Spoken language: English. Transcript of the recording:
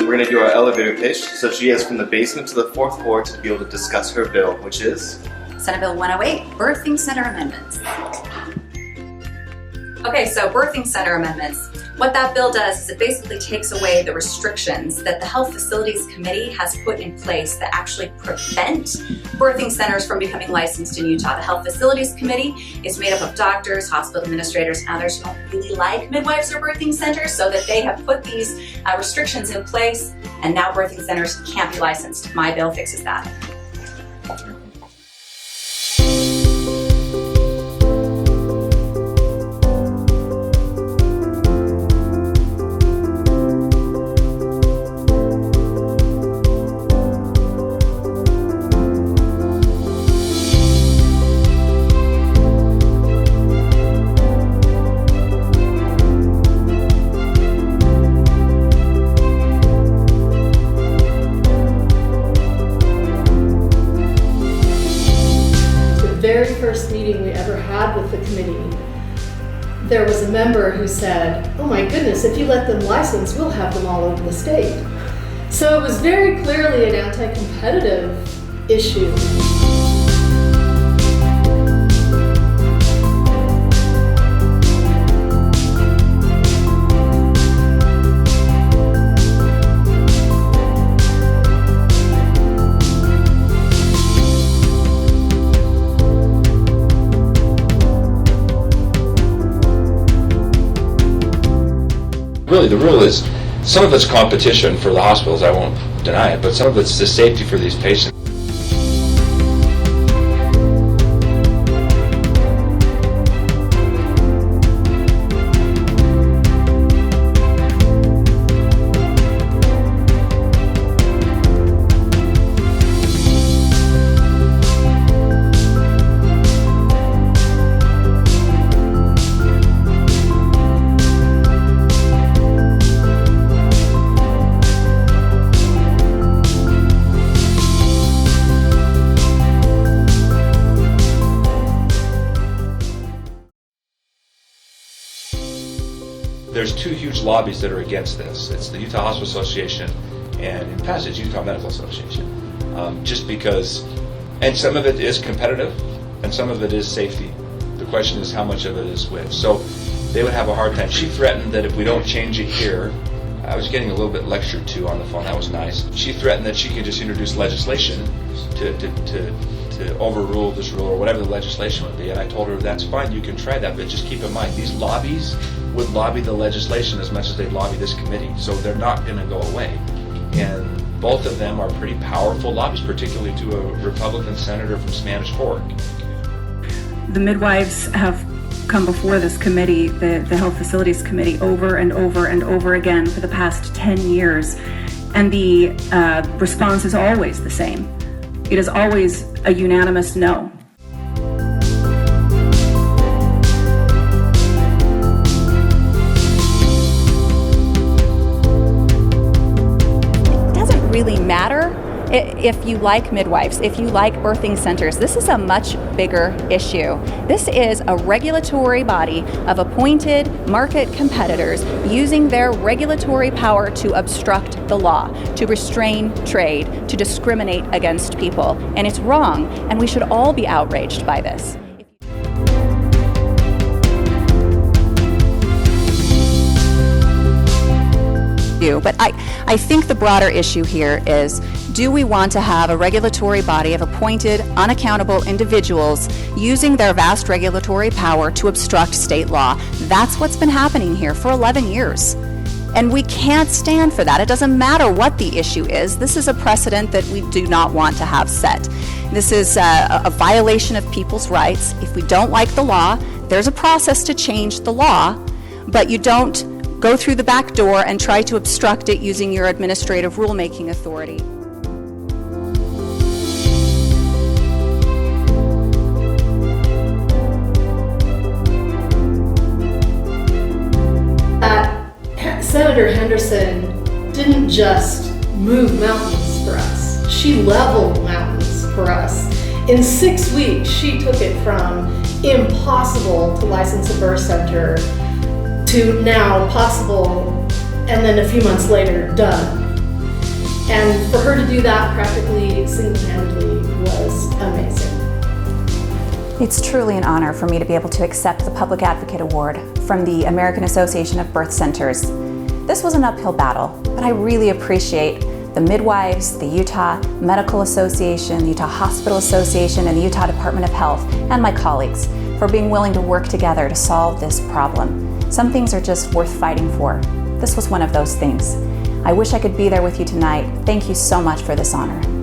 we're going to do our elevator pitch. So she has from the basement to the 4th floor to be able to discuss her bill, which is Senate Bill 108, Birthing Center Amendments. Okay, so Birthing Center Amendments. What that bill does is it basically takes away the restrictions that the Health Facilities Committee has put in place that actually prevent birthing centers from becoming licensed in Utah. The Health Facilities Committee is made up of doctors, hospital administrators, and others who don't really like midwives or birthing centers, so that they have put these restrictions in place, and now birthing centers can't be licensed. My bill fixes that. Very first meeting we ever had with the committee, there was a member who said, "Oh my goodness, if you let them license, we'll have them all over the state." So it was very clearly an anti-competitive issue. Really, the rule is, some of it's competition for the hospitals, I won't deny it, but some of it's the safety for these patients. There's two huge lobbies that are against this. It's the Utah Hospital Association and in the past it's Utah Medical Association. Just because, and some of it is competitive and some of it is safety. The question is how much of it is which. So they would have a hard time. She threatened that if we don't change it here, I was getting a little bit lectured to on the phone, that was nice. She threatened that she could just introduce legislation to overrule this rule or whatever the legislation would be, and I told her that's fine, you can try that, but just keep in mind these lobbies would lobby the legislation as much as they'd lobby this committee, so they're not going to go away. And both of them are pretty powerful lobbies, particularly to a Republican senator from Spanish Fork. The midwives have come before this committee, the Health Facilities Committee, over and over and over again for the past 10 years, and the response is always the same. It is always a unanimous no. It doesn't really matter if you like midwives, if you like birthing centers. This is a much bigger issue. This is a regulatory body of appointed market competitors using their regulatory power to obstruct the law, to restrain trade, to discriminate against people. And it's wrong, and we should all be outraged by this. But I think the broader issue here is, do we want to have a regulatory body of appointed, unaccountable individuals using their vast regulatory power to obstruct state law? That's what's been happening here for 11 years. And we can't stand for that. It doesn't matter what the issue is. This is a precedent that we do not want to have set. This is a violation of people's rights. If we don't like the law, there's a process to change the law, but you don't go through the back door and try to obstruct it using your administrative rulemaking authority. Senator Henderson didn't just move mountains for us. She leveled mountains for us. In 6 weeks, she took it from impossible to license a birth center to now possible, and then a few months later, done. And for her to do that practically single-handedly was amazing. It's truly an honor for me to be able to accept the Public Advocate Award from the American Association of Birth Centers. This was an uphill battle, but I really appreciate the midwives, the Utah Medical Association, the Utah Hospital Association, and the Utah Department of Health, and my colleagues for being willing to work together to solve this problem. Some things are just worth fighting for. This was one of those things. I wish I could be there with you tonight. Thank you so much for this honor.